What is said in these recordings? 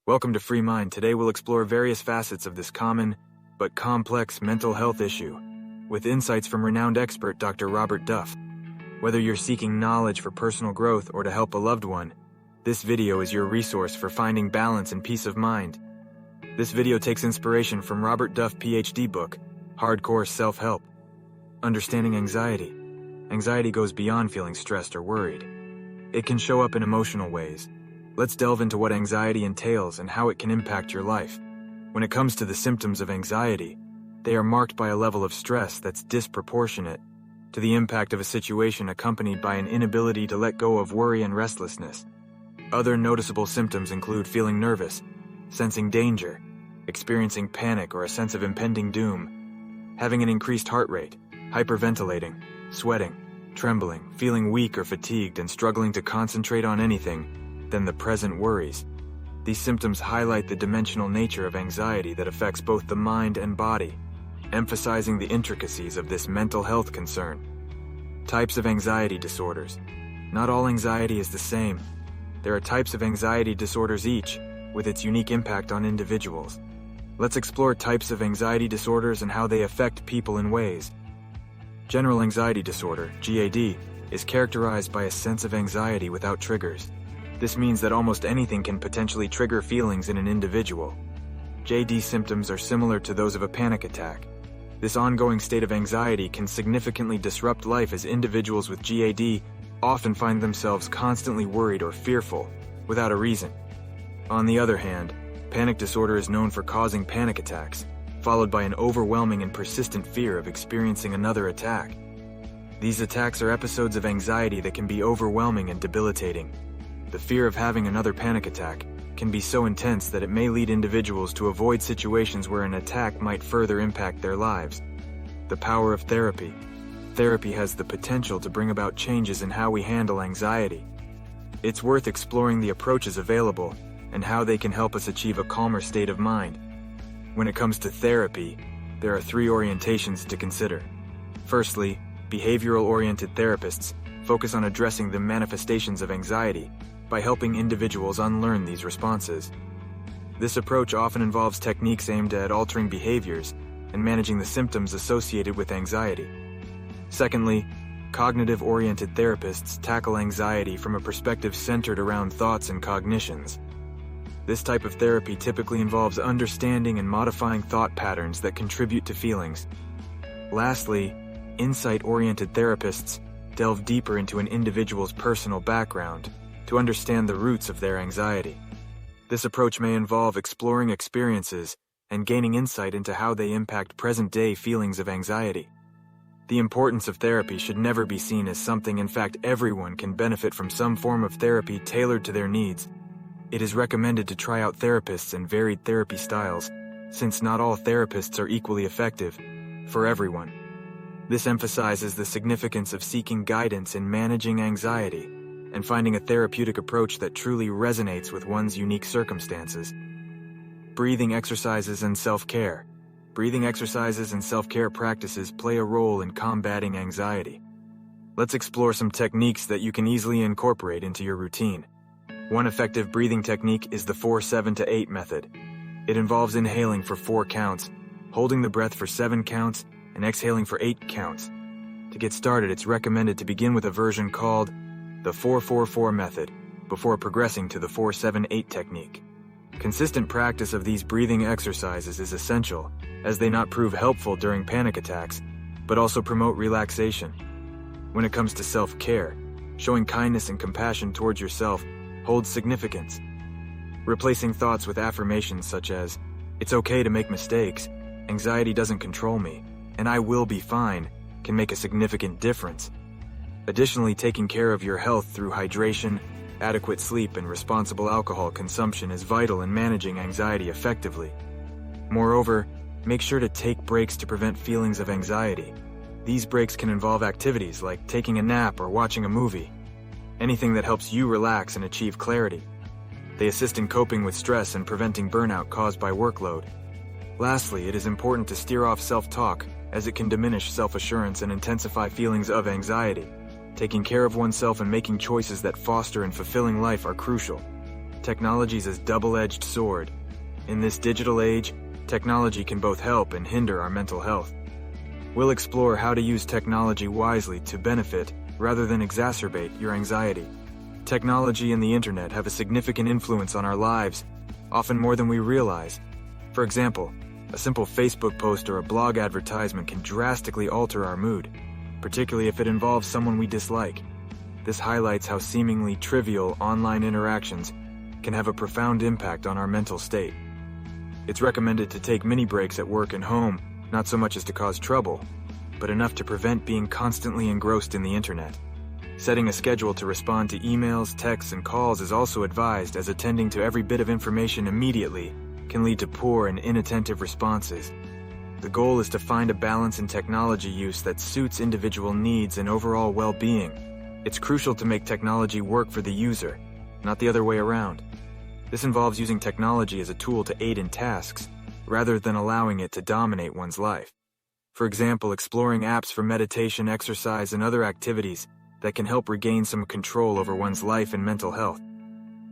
Welcome to Free Mind. Today we'll explore various facets of this common but complex mental health issue, with insights from renowned expert Dr. Robert Duff. Whether you're seeking knowledge for personal growth or to help a loved one, this video is your resource for finding balance and peace of mind. This video takes inspiration from Robert Duff Ph.D. book, Hardcore Self-Help. Understanding anxiety. Anxiety goes beyond feeling stressed or worried. It can show up in emotional ways. Let's delve into what anxiety entails and how it can impact your life. When it comes to the symptoms of anxiety, they are marked by a level of stress that's disproportionate to the impact of a situation, accompanied by an inability to let go of worry and restlessness. Other noticeable symptoms include feeling nervous, sensing danger, experiencing panic or a sense of impending doom, having an increased heart rate, hyperventilating, sweating, trembling, feeling weak or fatigued and struggling to concentrate on anything than the present worries. These symptoms highlight the dimensional nature of anxiety that affects both the mind and body, emphasizing the intricacies of this mental health concern. Types of anxiety disorders. Not all anxiety is the same. There are types of anxiety disorders, each with its unique impact on individuals. Let's explore types of anxiety disorders and how they affect people in ways. General anxiety disorder, GAD, is characterized by a sense of anxiety without triggers. This means that almost anything can potentially trigger feelings in an individual. GAD symptoms are similar to those of a panic attack. This ongoing state of anxiety can significantly disrupt life, as individuals with GAD often find themselves constantly worried or fearful without a reason. On the other hand, panic disorder is known for causing panic attacks, followed by an overwhelming and persistent fear of experiencing another attack. These attacks are episodes of anxiety that can be overwhelming and debilitating. The fear of having another panic attack can be so intense that it may lead individuals to avoid situations where an attack might further impact their lives. The power of therapy. Therapy has the potential to bring about changes in how we handle anxiety. It's worth exploring the approaches available and how they can help us achieve a calmer state of mind. When it comes to therapy, there are three orientations to consider. Firstly, behavioral-oriented therapists focus on addressing the manifestations of anxiety by helping individuals unlearn these responses. This approach often involves techniques aimed at altering behaviors and managing the symptoms associated with anxiety. Secondly, cognitive-oriented therapists tackle anxiety from a perspective centered around thoughts and cognitions. This type of therapy typically involves understanding and modifying thought patterns that contribute to feelings. Lastly, insight-oriented therapists delve deeper into an individual's personal background to understand the roots of their anxiety. This approach may involve exploring experiences and gaining insight into how they impact present-day feelings of anxiety. The importance of therapy should never be seen as something. In fact, everyone can benefit from some form of therapy tailored to their needs. It is recommended to try out therapists and varied therapy styles, since not all therapists are equally effective for everyone. This emphasizes the significance of seeking guidance in managing anxiety and finding a therapeutic approach that truly resonates with one's unique circumstances. Breathing exercises and self-care. Breathing exercises and self-care practices play a role in combating anxiety. Let's explore some techniques that you can easily incorporate into your routine. One effective breathing technique is the 4-7-8 method. It involves inhaling for 4 counts, holding the breath for 7 counts, and exhaling for 8 counts. To get started, it's recommended to begin with a version called the 4-4-4 method before progressing to the 4-7-8 technique. Consistent practice of these breathing exercises is essential, as they not prove helpful during panic attacks, but also promote relaxation. When it comes to self-care, showing kindness and compassion towards yourself holds significance. Replacing thoughts with affirmations such as, "It's okay to make mistakes, anxiety doesn't control me, and I will be fine," can make a significant difference. Additionally, taking care of your health through hydration, adequate sleep, and responsible alcohol consumption is vital in managing anxiety effectively. Moreover, make sure to take breaks to prevent feelings of anxiety. These breaks can involve activities like taking a nap or watching a movie. Anything that helps you relax and achieve clarity. They assist in coping with stress and preventing burnout caused by workload. Lastly, it is important to steer off self-talk, as it can diminish self-assurance and intensify feelings of anxiety. Taking care of oneself and making choices that foster and fulfilling life are crucial. technology's a double-edged sword. In this digital age, technology can both help and hinder our mental health. We'll explore how to use technology wisely to benefit rather than exacerbate your anxiety. Technology and the internet have a significant influence on our lives, often more than we realize. For example, a simple Facebook post or a blog advertisement can drastically alter our mood, particularly if it involves someone we dislike. This highlights how seemingly trivial online interactions can have a profound impact on our mental state. It's recommended to take mini breaks at work and home, not so much as to cause trouble, but enough to prevent being constantly engrossed in the internet. Setting a schedule to respond to emails, texts, and calls is also advised, as attending to every bit of information immediately can lead to poor and inattentive responses. The goal is to find a balance in technology use that suits individual needs and overall well-being. It's crucial to make technology work for the user, not the other way around. This involves using technology as a tool to aid in tasks, rather than allowing it to dominate one's life. For example, exploring apps for meditation, exercise, and other activities that can help regain some control over one's life and mental health.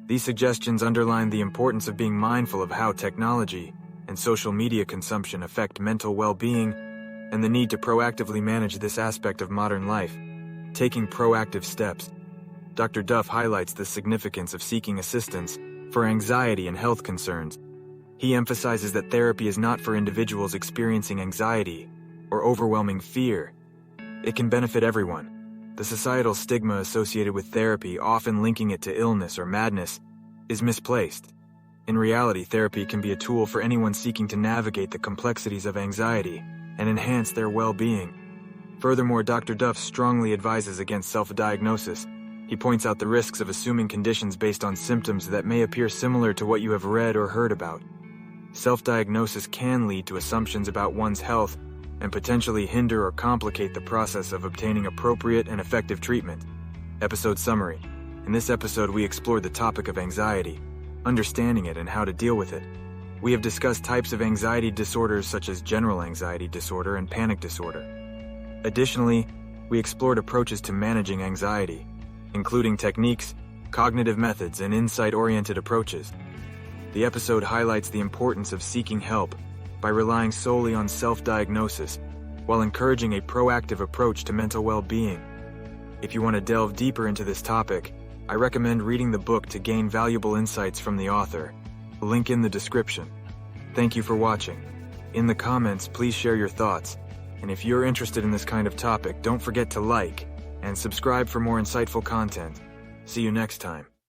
These suggestions underline the importance of being mindful of how technology and social media consumption affect mental well-being and the need to proactively manage this aspect of modern life. Taking proactive steps. Dr. Duff highlights the significance of seeking assistance for anxiety and health concerns. He emphasizes that therapy is not for individuals experiencing anxiety or overwhelming fear. It can benefit everyone. The societal stigma associated with therapy, often linking it to illness or madness, is misplaced. In reality, therapy can be a tool for anyone seeking to navigate the complexities of anxiety and enhance their well-being. Furthermore, Dr. Duff strongly advises against self-diagnosis. He points out the risks of assuming conditions based on symptoms that may appear similar to what you have read or heard about. Self-diagnosis can lead to assumptions about one's health and potentially hinder or complicate the process of obtaining appropriate and effective treatment. Episode summary. In this episode, we explored the topic of anxiety, understanding it and how to deal with it. We have discussed types of anxiety disorders such as general anxiety disorder and panic disorder. Additionally, we explored approaches to managing anxiety, including techniques, cognitive methods, and insight-oriented approaches. The episode highlights the importance of seeking help by relying solely on self-diagnosis, while encouraging a proactive approach to mental well-being. If you want to delve deeper into this topic, I recommend reading the book to gain valuable insights from the author. Link in the description. Thank you for watching. In the comments, please share your thoughts. And if you're interested in this kind of topic, don't forget to like and subscribe for more insightful content. See you next time.